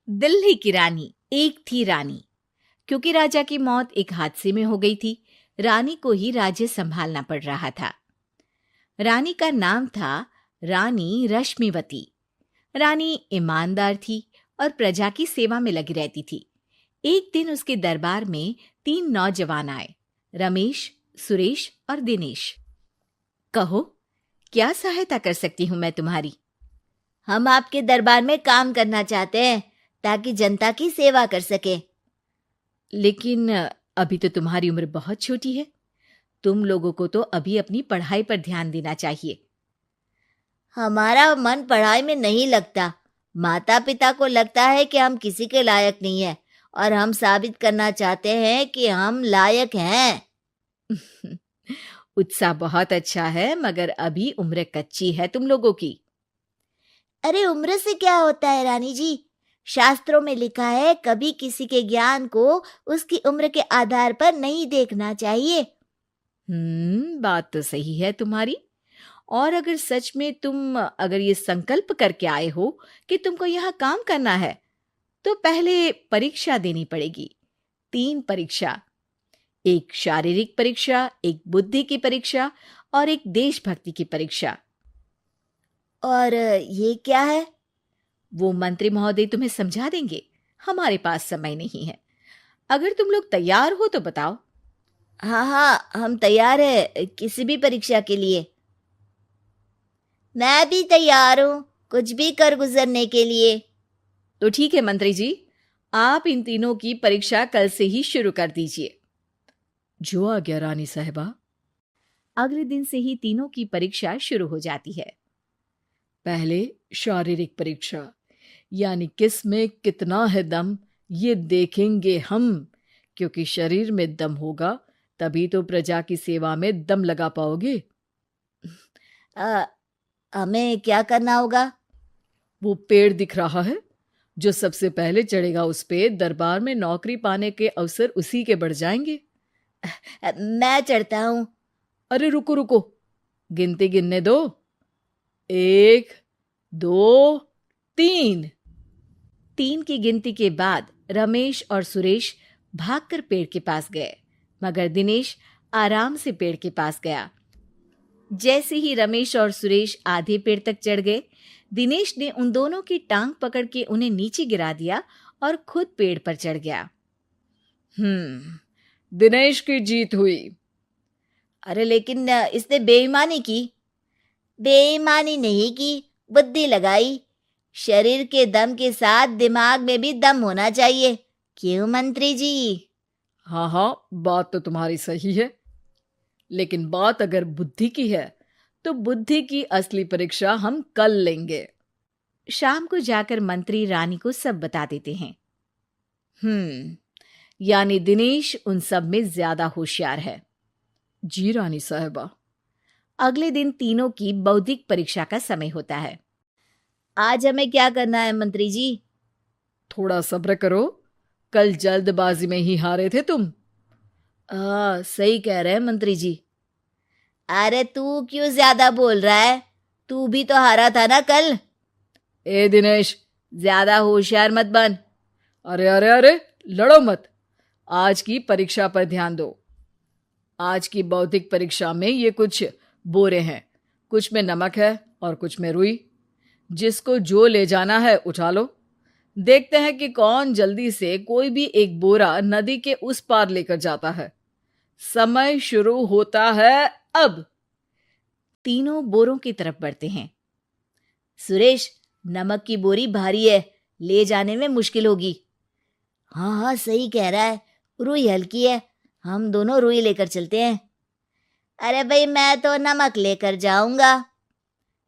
दिल्ली की रानी। एक थी रानी। क्योंकि राजा की मौत एक हादसे में हो गई थी, रानी को ही राज्य संभालना पड़ रहा था। रानी का नाम था रानी रश्मिवती। रानी ईमानदार थी और प्रजा की सेवा में लगी रहती थी। एक दिन उसके दरबार में 3 नौजवान आए, रमेश, सुरेश और दिनेश। कहो, क्या सहायता कर सकती हूँ मैं तुम्हारी? हम आपके दरबार में काम करना चाहते हैं ताकि जनता की सेवा कर सके। लेकिन अभी तो तुम्हारी उम्र बहुत छोटी है। तुम लोगों को तो अभी अपनी पढ़ाई पर ध्यान देना चाहिए। हमारा मन पढ़ाई में नहीं लगता। माता पिता को लगता है कि हम किसी के लायक नहीं है और हम साबित करना चाहते हैं कि हम लायक हैं। उत्साह बहुत अच्छा है, मगर अभी उम्र कच्ची है तुम लोगों की। अरे उम्र से क्या होता है रानी जी? शास्त्रों में लिखा है कभी किसी के ज्ञान को उसकी उम्र के आधार पर नहीं देखना चाहिए। बात तो सही है तुम्हारी। और अगर सच में तुम अगर ये संकल्प करके आए हो कि तुमको यहाँ काम करना है, तो पहले परीक्षा देनी पड़ेगी। 3 परीक्षा, एक शारीरिक परीक्षा, एक बुद्धि की परीक्षा और एक देशभक्ति की परीक्षा। और ये क्या है? वो मंत्री महोदय तुम्हें समझा देंगे। हमारे पास समय नहीं है। अगर तुम लोग तैयार हो तो बताओ। हाँ हाँ, हम तैयार है किसी भी परीक्षा के लिए। मैं भी तैयार हूँ कुछ भी कर गुजरने के लिए। तो ठीक है मंत्री जी, आप इन तीनों की परीक्षा कल से ही शुरू कर दीजिए। जो आ गया रानी साहिबा। अगले दिन से ही तीनों की परीक्षा शुरू हो जाती है। पहले शारीरिक परीक्षा, यानी किस में कितना है दम, ये देखेंगे हम। क्योंकि शरीर में दम होगा तभी तो प्रजा की सेवा में दम लगा पाओगे। हमें क्या करना होगा? वो पेड़ दिख रहा है, जो सबसे पहले चढ़ेगा उस पे दरबार में नौकरी पाने के अवसर उसी के बढ़ जाएंगे। मैं चढ़ता हूँ। अरे रुको रुको, गिनती गिनने दो। 1, 2, 3। 3 की गिनती के बाद रमेश और सुरेश भागकर पेड़ के पास गए, मगर दिनेश आराम से पेड़ के पास गया। जैसे ही रमेश और सुरेश आधे पेड़ तक चढ़ गए, दिनेश ने उन दोनों की टांग पकड़ के उन्हें नीचे गिरा दिया और खुद पेड़ पर चढ़ गया। दिनेश की जीत हुई। अरे लेकिन इसने बेईमानी की। बेईमानी नहीं की, बुद्धि लगाई। शरीर के दम के साथ दिमाग में भी दम होना चाहिए। क्यों मंत्री जी? हाँ हाँ, बात तो तुम्हारी सही है, लेकिन बात अगर बुद्धि की है तो बुद्धि की असली परीक्षा हम कल लेंगे। शाम को जाकर मंत्री रानी को सब बता देते हैं। यानी दिनेश उन सब में ज्यादा होशियार है। जी रानी साहिबा। अगले दिन तीनों की बौद्धिक परीक्षा का समय होता है। आज हमें क्या करना है मंत्री जी? थोड़ा सब्र करो, कल जल्दबाजी में ही हारे थे तुम। सही कह रहे हैं मंत्री जी। अरे तू क्यों ज्यादा बोल रहा है? तू भी तो हारा था ना कल। ए दिनेश, ज्यादा होशियार मत बन। अरे अरे अरे, लड़ो मत। आज की परीक्षा पर ध्यान दो। आज की बौद्धिक परीक्षा में ये कुछ बोरे हैं, कुछ में नमक है और कुछ में रुई। जिसको जो ले जाना है उठा लो। देखते हैं कि कौन जल्दी से कोई भी एक बोरा नदी के उस पार लेकर जाता है। समय शुरू होता है अब। तीनों बोरों की तरफ बढ़ते हैं। सुरेश, नमक की बोरी भारी है, ले जाने में मुश्किल होगी। हाँ हाँ, सही कह रहा है, रुई हल्की है, हम दोनों रुई लेकर चलते हैं। अरे भाई, मैं तो नमक लेकर जाऊंगा।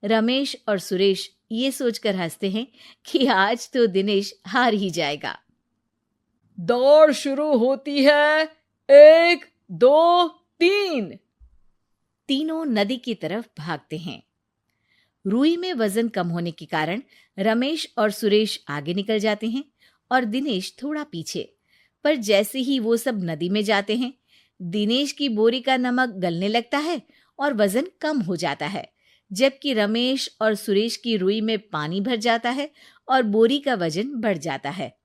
रमेश और सुरेश ये सोचकर हंसते हैं कि आज तो दिनेश हार ही जाएगा। दौड़ शुरू होती है। 1, 2, 3। तीनों नदी की तरफ भागते हैं। रुई में वजन कम होने के कारण रमेश और सुरेश आगे निकल जाते हैं और दिनेश थोड़ा पीछे। पर जैसे ही वो सब नदी में जाते हैं, दिनेश की बोरी का नमक गलने लगता है और वजन कम हो जाता है, जबकि रमेश और सुरेश की रुई में पानी भर जाता है और बोरी का वजन बढ़ जाता है।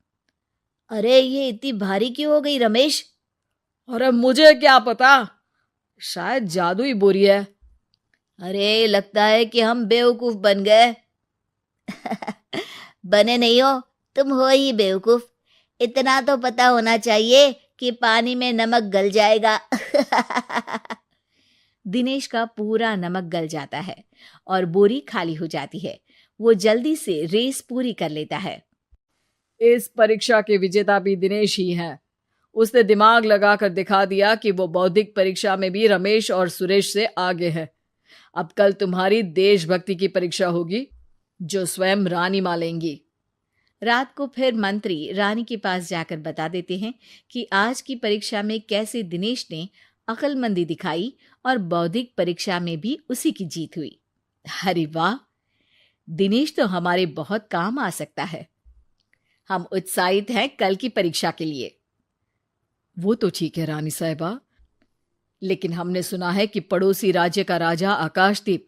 अरे ये इतनी भारी क्यों हो गई रमेश? अरे मुझे क्या पता, शायद जादुई बोरी है। अरे लगता है कि हम बेवकूफ बन गए। बने नहीं हो, तुम हो ही बेवकूफ। इतना तो पता होना चाहिए कि पानी में नमक गल जाएगा। दिनेश का पूरा नमक गल जाता है और बोरी खाली हो जाती है। वो जल्दी से रेस पूरी कर लेता है। इस परीक्षा के विजेता भी दिनेश ही हैं। उसने दिमाग लगाकर दिखा दिया कि वो बौद्धिक परीक्षा में भी रमेश और सुरेश से आगे है। अब कल तुम्हारी देशभक्ति की परीक्षा होगी, जो स्वयं रानी मां लेंगी। रात को फिर मंत्री रानी के पास जाकर बता देते हैं कि आज की परीक्षा में कैसे दिनेश ने अक्लमंदी दिखाई और बौद्धिक परीक्षा में भी उसी की जीत हुई। अरे वाह, दिनेश तो हमारे बहुत काम आ सकता है। हम उत्साहित हैं कल की परीक्षा के लिए। वो तो ठीक है रानी साहिबा, लेकिन हमने सुना है कि पड़ोसी राज्य का राजा आकाशदीप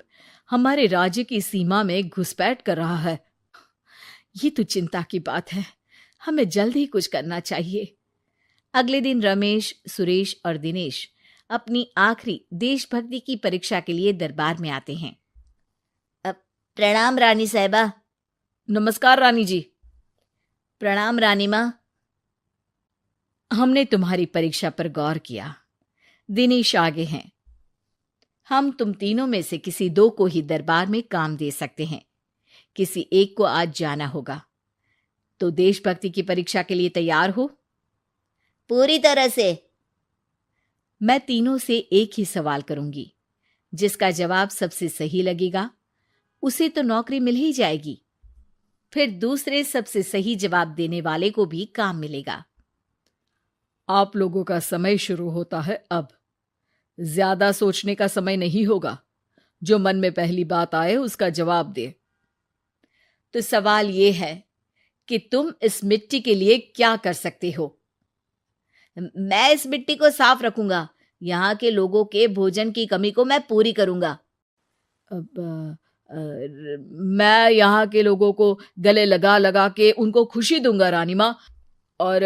हमारे राज्य की सीमा में घुसपैठ कर रहा है। ये तो चिंता की बात है। हमें जल्द ही कुछ करना चाहिए। अगले दिन रमेश, सुरेश और दिनेश अपनी आखिरी देशभक्ति की परीक्षा के लिए दरबार में आते हैं। प्रणाम रानी साहिबा। नमस्कार रानी जी। प्रणाम रानी माँ। हमने तुम्हारी परीक्षा पर गौर किया। दिनेश आगे हैं। हम तुम तीनों में से किसी दो को ही दरबार में काम दे सकते हैं। किसी एक को आज जाना होगा। तो देशभक्ति की परीक्षा के लिए तैयार हो? पूरी तरह से। मैं तीनों से एक ही सवाल करूंगी। जिसका जवाब सबसे सही लगेगा उसे तो नौकरी मिल ही जाएगी। फिर दूसरे सबसे सही जवाब देने वाले को भी काम मिलेगा। आप लोगों का समय शुरू होता है अब। ज्यादा सोचने का समय नहीं होगा। जो मन में पहली बात आए उसका जवाब दे। तो सवाल यह है कि तुम इस मिट्टी के लिए क्या कर सकते हो? मैं इस मिट्टी को साफ रखूंगा। यहाँ के लोगों के भोजन की कमी को मैं पूरी करूंगा। मैं यहाँ के लोगों को गले लगा लगा के उनको खुशी दूंगा रानी माँ, और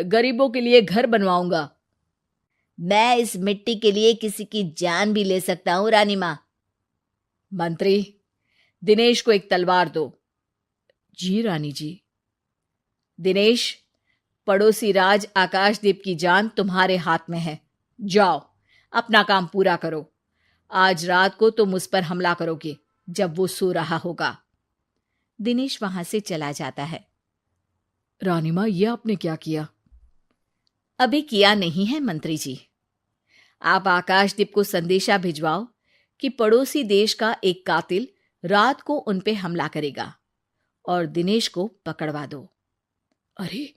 गरीबों के लिए घर बनवाऊंगा। मैं इस मिट्टी के लिए किसी की जान भी ले सकता हूँ रानी माँ। मंत्री, दिनेश को एक तलवार दो। जी रानी जी। दिनेश, पड़ोसी राज आकाशदीप की जान तुम्हारे हाथ में है। जाओ, अपना काम पूरा करो। आज रात को तुम उस पर हमला करोगे जब वो सो रहा होगा। दिनेश वहां से चला जाता है। रानी माँ, ये आपने क्या किया? अभी किया नहीं है मंत्री जी। आप आकाशदीप को संदेशा भिजवाओ कि पड़ोसी देश का एक कातिल रात को उन पे हमला करेगा और दिनेश को पकड़वा दो। अरे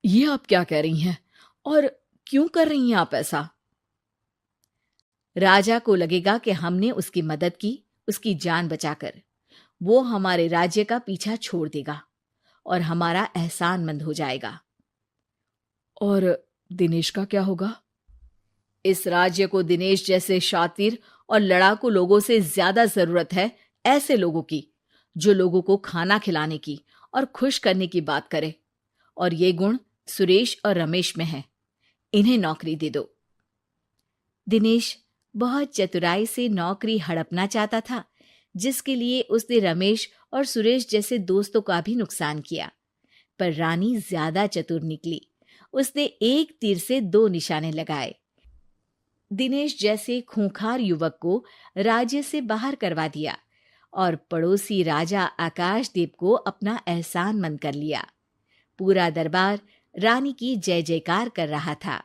ये आप क्या कह रही हैं, और क्यों कर रही हैं आप ऐसा? राजा को लगेगा कि हमने उसकी मदद की, उसकी जान बचाकर। वो हमारे राज्य का पीछा छोड़ देगा और हमारा एहसानमंद हो जाएगा। और दिनेश का क्या होगा? इस राज्य को दिनेश जैसे शातिर और लड़ाकू लोगों से ज्यादा जरूरत है, ऐसे लोगों की जो लोगों को खाना खिलाने की और खुश करने की बात करे। और ये गुण सुरेश और रमेश में है। इन्हें नौकरी दे दो। दिनेश बहुत चतुराई से नौकरी हड़पना चाहता था, जिसके लिए उसने रमेश और सुरेश जैसे दोस्तों का भी नुकसान किया। पर रानी ज्यादा चतुर निकली। उसने एक तीर से दो निशाने लगाए। दिनेश जैसे खूंखार युवक को राज्य से बाहर करवा दिया और पड़ोसी राजा आकाशदीप को अपना एहसानमंद कर लिया। पूरा दरबार रानी की जय जयकार कर रहा था।